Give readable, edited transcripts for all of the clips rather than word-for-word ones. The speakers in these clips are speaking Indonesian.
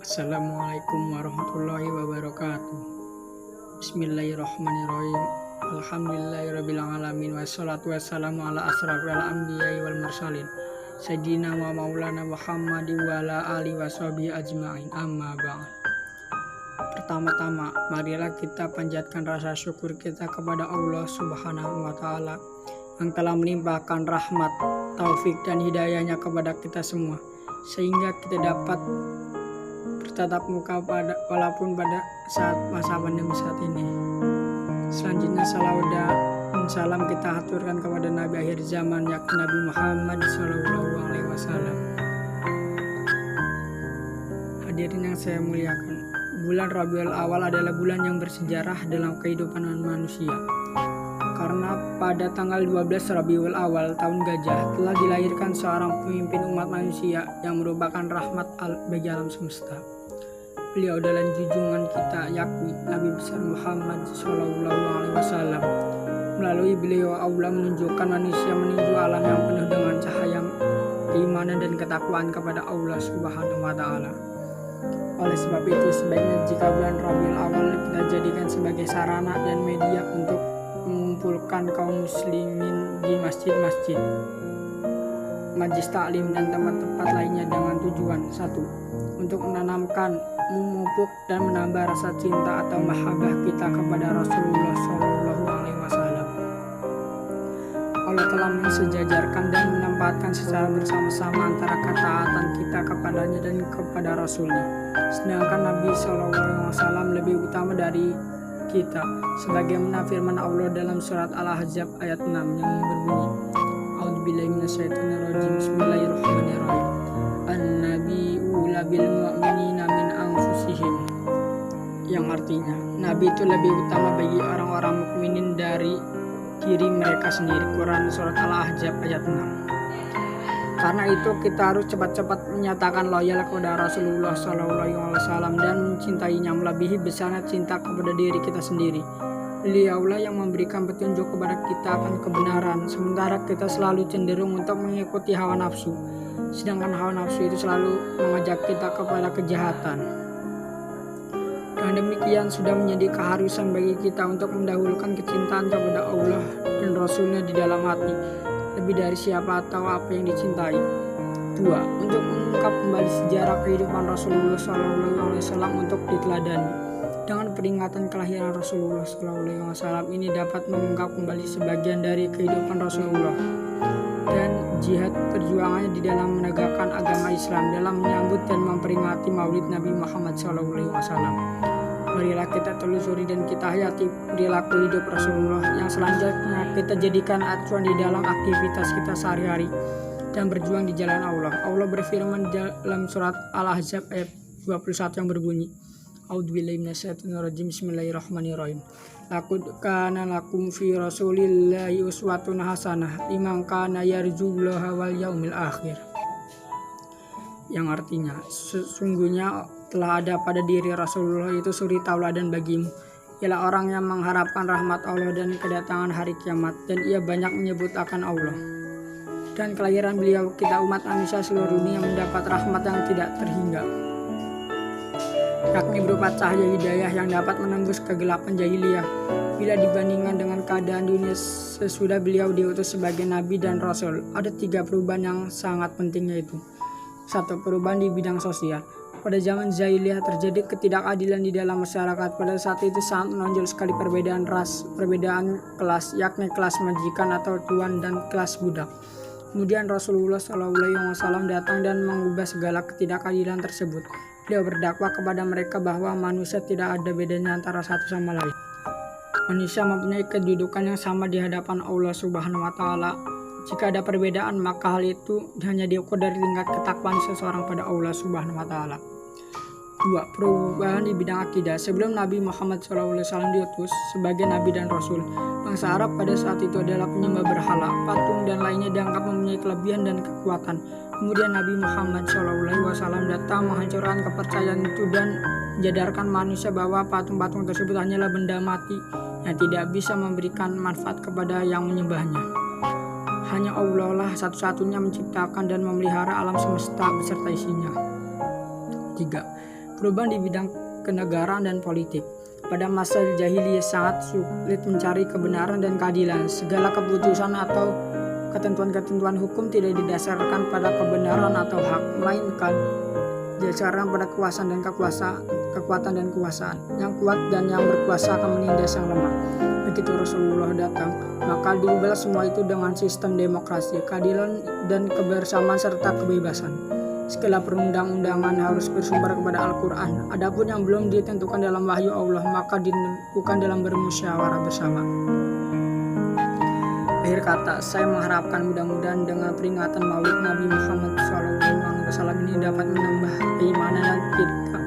Assalamualaikum warahmatullahi wabarakatuh. Bismillahirrahmanirrahim. Alhamdulillahirabbil alamin wassalatu wassalamu ala asrofil anbiya'i wal mursalin sayyidina wa maulana Muhammadin wa ala alihi washabihi ajmain. Amma ba'd. Pertama-tama, marilah kita panjatkan rasa syukur kita kepada Allah Subhanahu wa taala yang telah melimpahkan rahmat, taufik dan hidayahnya kepada kita semua, sehingga kita dapat bertatap muka walaupun pada saat masa pandemi saat ini. Selanjutnya salawat dan salam kita aturkan kepada Nabi akhir zaman, yakni Nabi Muhammad SAW. Hadirin yang saya muliakan, bulan Rabiul Awal adalah bulan yang bersejarah dalam kehidupan manusia. Karena pada tanggal 12 Rabiul Awal tahun Gajah telah dilahirkan seorang pemimpin umat manusia yang merupakan rahmat bagi alam semesta. Beliau adalah junjungan kita, yakni Nabi besar Muhammad SAW. Melalui beliau Allah menunjukkan manusia menuju alam yang penuh dengan cahaya keimanan dan ketakwaan kepada Allah Subhanahu wa taala. Oleh sebab itu, sebaiknya jika bulan Rabiul Awal kita jadikan sebagai sarana dan media untuk mengumpulkan kaum muslimin di masjid-masjid, majelis taklim dan tempat-tempat lainnya dengan tujuan: 1. Untuk menanamkan, memupuk dan menambah rasa cinta atau mahabbah kita kepada Rasulullah SAW. Allah telah mensejajarkan dan menempatkan secara bersama-sama antara ketaatan kita kepadanya dan kepada Rasulnya. Sedangkan Nabi SAW lebih utama dari kita, sebagaimana firman Allah dalam surat Al-Ahzab ayat 6 yang berbunyi: A'udzubillahi minasyaitonirrajim. Bismillahirrahmanirrahim. An-nabiyyu labil mu'minina min anfusihim, yang artinya Nabi itu lebih utama bagi orang-orang mukminin dari diri mereka sendiri. Quran surat Al-Ahzab ayat 6. Karena itu kita harus cepat-cepat menyatakan loyal kepada Rasulullah SAW dan mencintainya melebihi besarnya cinta kepada diri kita sendiri. Beliaulah yang memberikan petunjuk kepada kita akan kebenaran, sementara kita selalu cenderung untuk mengikuti hawa nafsu, sedangkan hawa nafsu itu selalu mengajak kita kepada kejahatan. Dan demikian sudah menjadi keharusan bagi kita untuk mendahulukan kecintaan kepada Allah dan Rasulnya di dalam hati, lebih dari siapa atau apa yang dicintai. 2. Untuk mengungkap kembali sejarah kehidupan Rasulullah SAW untuk diteladani. Dengan peringatan kelahiran Rasulullah SAW ini dapat mengungkap kembali sebagian dari kehidupan Rasulullah dan jihad perjuangannya di dalam menegakkan agama Islam dalam menyambut dan memperingati Maulid Nabi Muhammad SAW. Marilah kita telusuri dan kita hayati perilaku hidup Rasulullah yang selanjutnya kita jadikan acuan di dalam aktivitas kita sehari-hari dan berjuang di jalan Allah. Allah berfirman dalam surat Al-Ahzab ayat 21 yang berbunyi: A'udzubillahi minasyaitonirrajim. Bismillahirrahmanirrahim. Laqad kana lakum fi Rasulillahi uswatun hasanah liman kana yarjullaha wal yaumil akhir. Yang artinya, sesungguhnya telah ada pada diri Rasulullah itu suri tauladan bagimu, ialah orang yang mengharapkan rahmat Allah dan kedatangan hari kiamat, dan ia banyak menyebut akan Allah. Dan kelahiran beliau, kita umat manusia seluruh dunia mendapat rahmat yang tidak terhingga, yakni berupa cahaya hidayah yang dapat menembus kegelapan jahiliyah bila dibandingkan dengan keadaan dunia sesudah beliau diutus sebagai nabi dan rasul. Ada 3 perubahan yang sangat penting, yaitu 1. Perubahan di bidang sosial. Pada zaman jahiliyah terjadi ketidakadilan di dalam masyarakat. Pada saat itu sangat menonjol sekali perbedaan ras, perbedaan kelas, yakni kelas majikan atau tuan dan kelas budak. Kemudian Rasulullah SAW datang dan mengubah segala ketidakadilan tersebut. Beliau berdakwah kepada mereka bahwa manusia tidak ada bedanya antara satu sama lain. Manusia mempunyai kedudukan yang sama di hadapan Allah Subhanahu wa taala. Jika ada perbedaan, maka hal itu hanya diukur dari tingkat ketakwaan seseorang pada Allah Subhanahu wa taala. 2. Perubahan di bidang akidah. Sebelum Nabi Muhammad SAW diutus sebagai nabi dan rasul, bangsa Arab pada saat itu adalah penyembah berhala, patung dan lainnya dianggap mempunyai kelebihan dan kekuatan. Kemudian Nabi Muhammad SAW datang menghancurkan kepercayaan itu dan menjadarkan manusia bahwa patung-patung tersebut hanyalah benda mati yang tidak bisa memberikan manfaat kepada yang menyembahnya. Hanya Allah lah satu-satunya menciptakan dan memelihara alam semesta beserta isinya. 3. Perubahan di bidang kenegaraan dan politik. Pada masa jahiliyah sangat sulit mencari kebenaran dan keadilan. Segala keputusan atau ketentuan-ketentuan hukum tidak didasarkan pada kebenaran atau hak, melainkan didasarkan pada kekuatan dan kekuasaan. Yang kuat dan yang berkuasa akan menindas yang lemah. Begitu Rasulullah datang, maka diubah semua itu dengan sistem demokrasi, keadilan dan kebersamaan serta kebebasan. Segala perundang-undangan harus bersumber kepada Al-Quran. Adapun yang belum ditentukan dalam wahyu Allah, maka ditentukan dalam bermusyawarah bersama. Akhir kata, saya mengharapkan mudah-mudahan dengan peringatan Maulid Nabi Muhammad SAW ini dapat menambah keimanan kita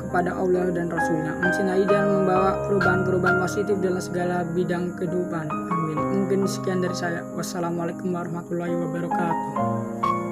kepada Allah dan Rasulnya, mencintai dan membawa perubahan-perubahan positif dalam segala bidang kehidupan. Amin. Mungkin sekian dari saya. Wassalamualaikum warahmatullahi wabarakatuh.